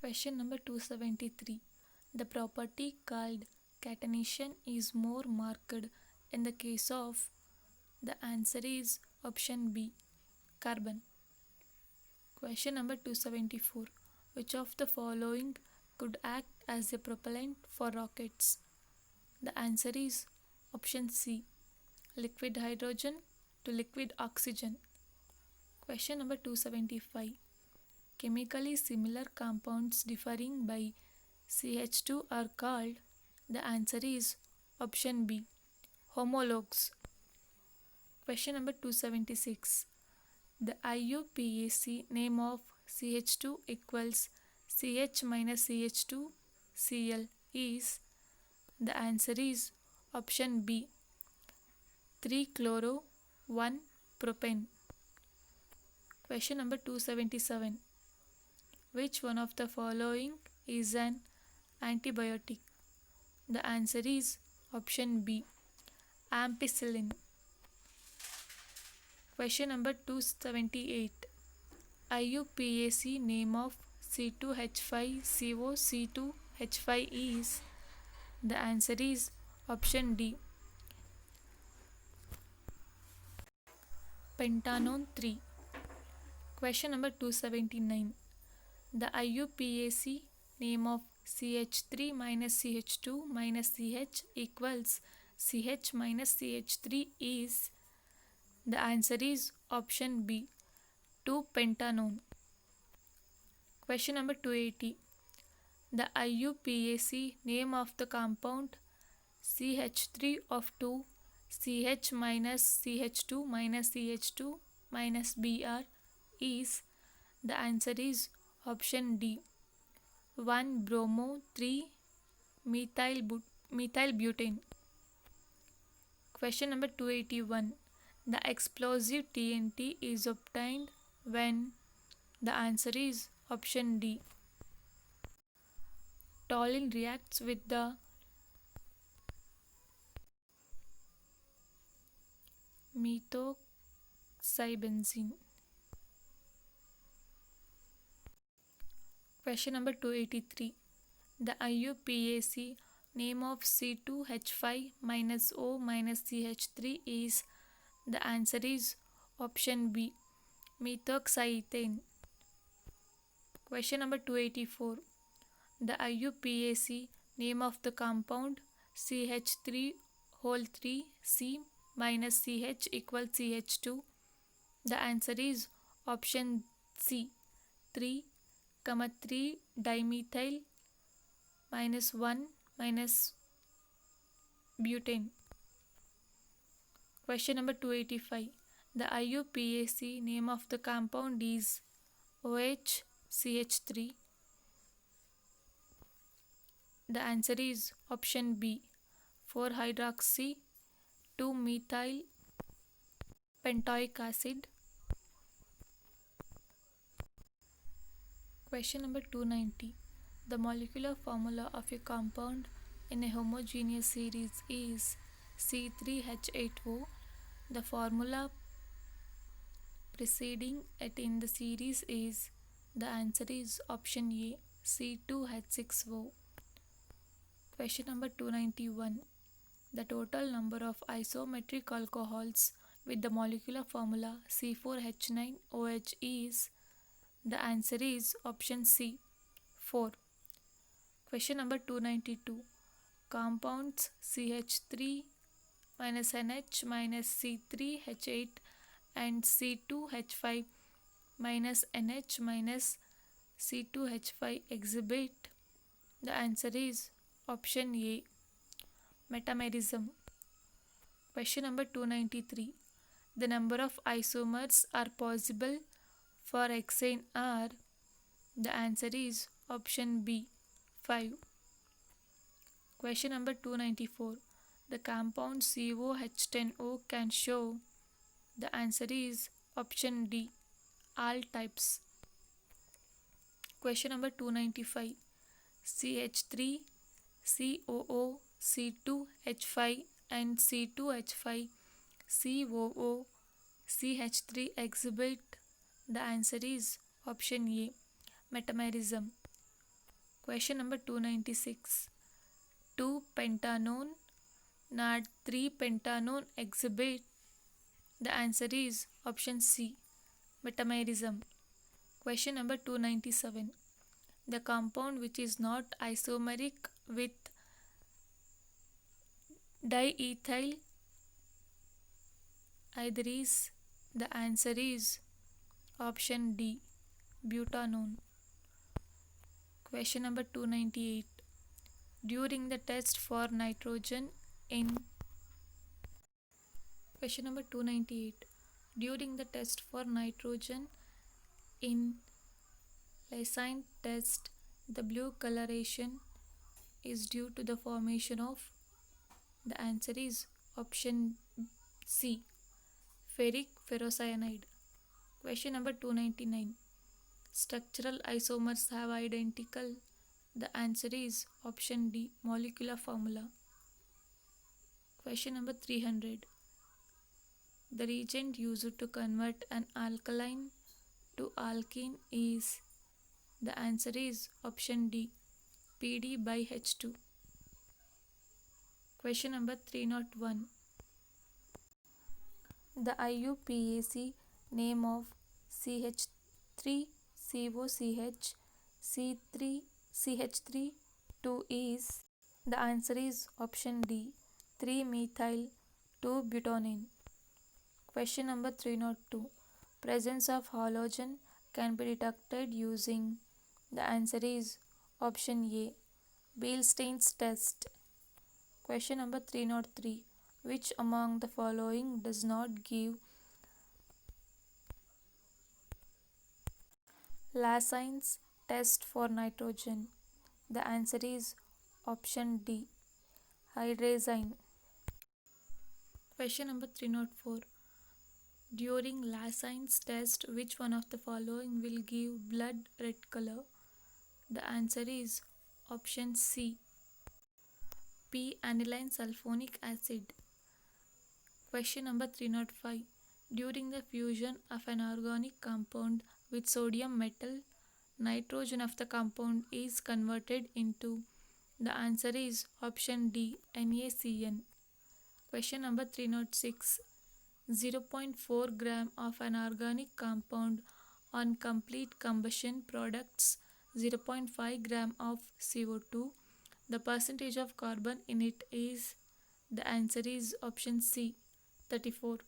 Question number 273. The property called catenation is more marked in the case of. The answer is option B, carbon. Question number 274. Which of the following could act as a propellant for rockets? The answer is option C, liquid hydrogen to liquid oxygen. Question number 275. Chemically similar compounds differing by CH2 are called. The answer is option B, homologues. Question number 276. The IUPAC name of CH2 equals CH minus CH2 Cl is. The answer is option B, 3-chloro-1-propane. Question number 277. Which one of the following is an antibiotic? The answer is option B, ampicillin. Question number 278. IUPAC name of C2H5CO C2H5 is. The answer is option D, pentanone 3. Question number 279. The IUPAC name of CH3 minus CH2 minus CH equals CH minus CH3 is. The answer is option B, 2-pentanone. Question number 280. The IUPAC name of the compound CH3 of 2 CH minus CH2 minus CH2 minus Br is. The answer is option D, 1-bromo-3-methylbutane. Question number 281. The explosive TNT is obtained when. The answer is option D, toluene reacts with the methoxybenzene. Question number 283. The IUPAC name of C2H5 minus O minus CH3 is. The answer is option B, methoxyethane. Question number 284. The IUPAC name of the compound CH3 minus CH equals CH2. The answer is option C, 3-3-dimethyl minus 1 minus butane. Question number 285. The IUPAC name of the compound is OHCH3. The answer is option B, 4-hydroxy-2-methyl pentoic acid. Question number 290. The molecular formula of a compound in a homogeneous series is C3H8O. The formula preceding it in the series is. The answer is option A, C2H6O. Question number 291. The total number of isometric alcohols with the molecular formula C4H9OH is. The answer is option C, 4. Question number 292. Compounds CH3 minus NH minus C3H8 and C2H5 minus NH minus C2H5 exhibit. The answer is option A, metamerism. Question number 293. The number of isomers are possible for hexane are. The answer is option B, 5. Question number 294. The compound COH10O can show. The answer is option D, all types. Question number 295. CH3, COO, C2H5 and C2H5, COO, CH3 exhibit. The answer is option A, metamerism. Question number 296. 2-pentanone, not 3-pentanone exhibit. The answer is option C, metamerism. Question number 297. The compound which is not isomeric with diethyl either is. The answer is option D, butanone. Question number 298. During the test for nitrogen in Question number 298. During the test for nitrogen in lysine test, the blue coloration is due to the formation of. The answer is option C, ferric ferrocyanide. Question number 299. Structural isomers have identical. The answer is option D, molecular formula. Question number 300. The reagent used to convert an alkaline to alkene is. The answer is option D, PD by H2. Question number 301. The IUPAC name of CH3COCH C3CH32 is. The answer is option D, 3-methyl-2-butanone. Question number 302. Presence of halogen can be detected using. The answer is option A, Beilstein's test. Question number 303. Which among the following does not give Lassen's test for nitrogen? The answer is option D, hydrazine. Question number 304. During Lassen's test, which one of the following will give blood red color? The answer is option C, P-aniline sulfonic acid. Question number 305. During the fusion of an organic compound with sodium metal, nitrogen of the compound is converted into. The answer is option D, NaCN. Question number 306. 0.4 gram of an organic compound on complete combustion products 0.5 gram of CO2. The percentage of carbon in it is. The answer is option C, 34.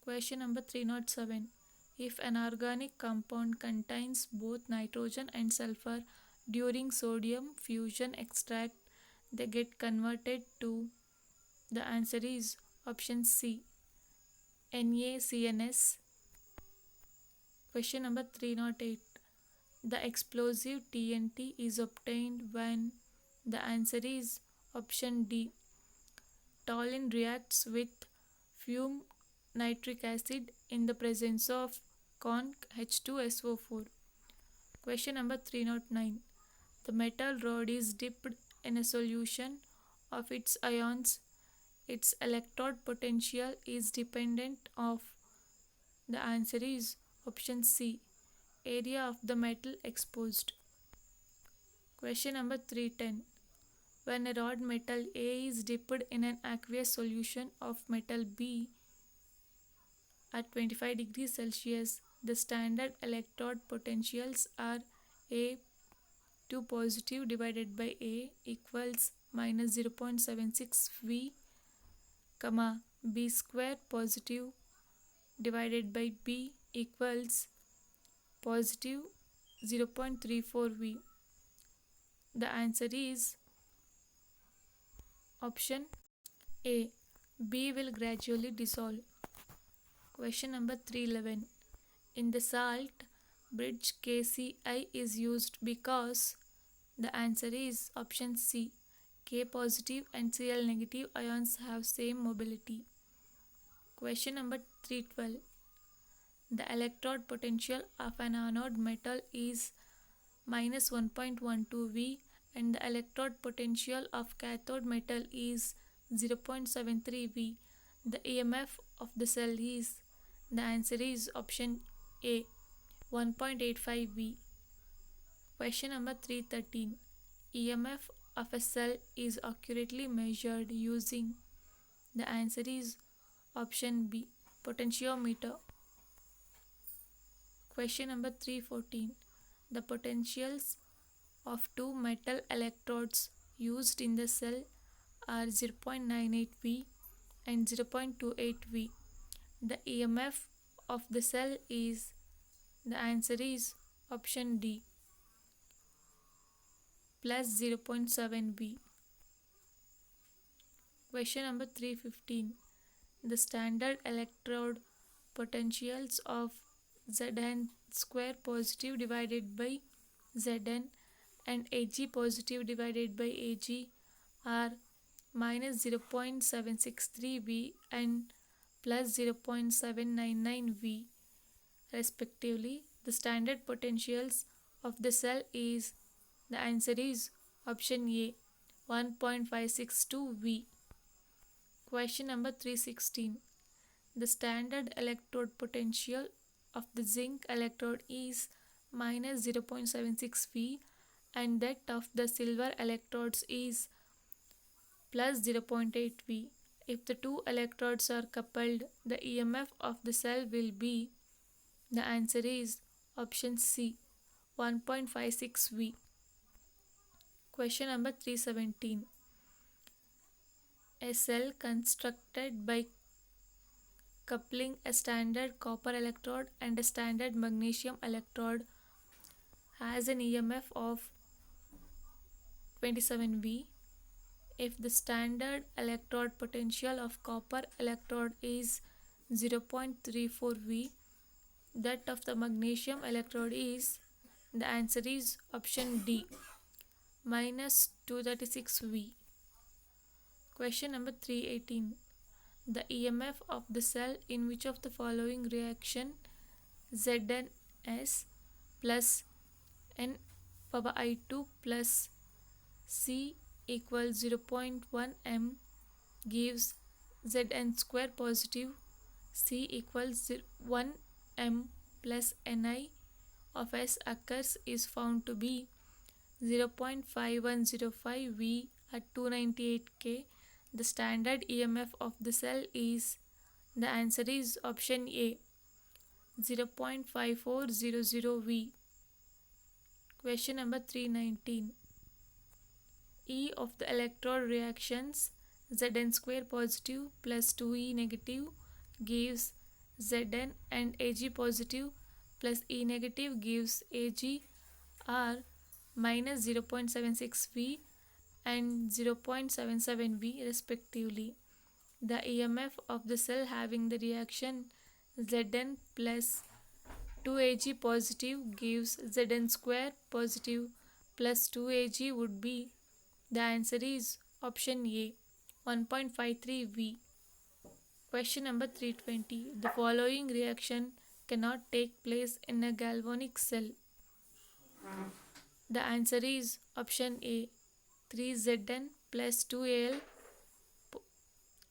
Question number 307. If an organic compound contains both nitrogen and sulfur during sodium fusion extract, they get converted to. The answer is option C, NaCNS. Question number 308. The explosive TNT is obtained when. The answer is option D, toluene reacts with fumed nitric acid in the presence of conc H2SO4. Question number 309. The metal rod is dipped in a solution of its ions. Its electrode potential is dependent of. The answer is option C, area of the metal exposed. Question number 310. When a rod metal A is dipped in an aqueous solution of metal B at 25 degrees Celsius, the standard electrode potentials are A2 positive divided by A equals minus 0.76 V, B square positive divided by B equals positive 0.34 V. The answer is option A, B will gradually dissolve. Question number 311. In the salt bridge KCl is used because. The answer is option C, K positive and Cl negative ions have same mobility. Question number 312. The electrode potential of an anode metal is minus 1.12 V and the electrode potential of cathode metal is 0.73 V. The EMF of the cell is. The answer is option A, 1.85 V. Question number 313. EMF of a cell is accurately measured using. The answer is option B, potentiometer. Question number 314. The potentials of two metal electrodes used in the cell are 0.98 V and 0.28 V. The EMF of the cell is. The answer is option D, plus 0.7 V. Question number 315. The standard electrode potentials of Zn square positive divided by Zn and Ag positive divided by Ag are minus 0.763 V and plus 0.799 V respectively. The standard potentials of the cell is. The answer is option A, 1.562 V. Question number 316. The standard electrode potential of the zinc electrode is minus 0.76 V and that of the silver electrodes is plus 0.8 V. If the two electrodes are coupled, the EMF of the cell will be. The answer is option C, 1.56 V. Question number 317. A cell constructed by coupling a standard copper electrode and a standard magnesium electrode has an EMF of 27 V. If the standard electrode potential of copper electrode is 0.34 V, that of the magnesium electrode is. The answer is option D, minus 236 V. Question number 318. The EMF of the cell in which of the following reaction ZnS plus N power I2 plus C equals 0.1 m gives Zn square positive C equals 1 m plus Ni of S occurs is found to be 0.5105 V at 298 K. The standard EMF of the cell is. The answer is option A, 0.5400 V. Question number 319. E of the electrode reactions Zn square positive plus 2E negative gives Zn and Ag positive plus E negative gives Ag are minus 0.76 V and 0.77 V respectively. The EMF of the cell having the reaction Zn plus 2Ag positive gives Zn square positive plus 2Ag would be. The answer is option A, 1.53 V. Question number 320. The following reaction cannot take place in a galvanic cell. The answer is option A, 3Zn plus 2Al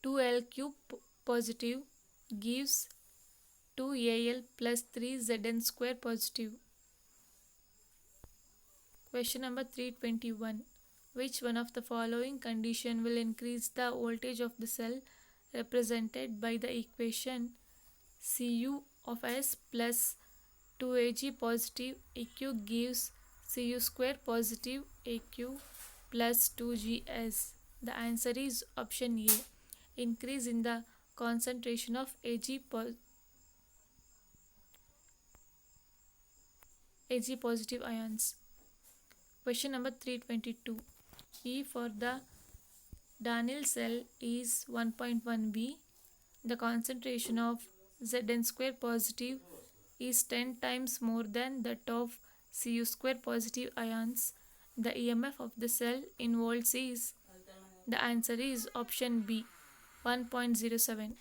2L cube positive gives 2Al plus 3Zn square positive. Question number 321. Which one of the following condition will increase the voltage of the cell represented by the equation Cu of S plus 2Ag positive Aq gives Cu square positive Aq plus 2Gs. The answer is option A, increase in the concentration of Ag positive ions. Question number 322. E for the Danil cell is 1.1 V. The concentration of Zn square positive is 10 times more than that of Cu square positive ions. The EMF of the cell in volts is. The answer is option B, 1.07.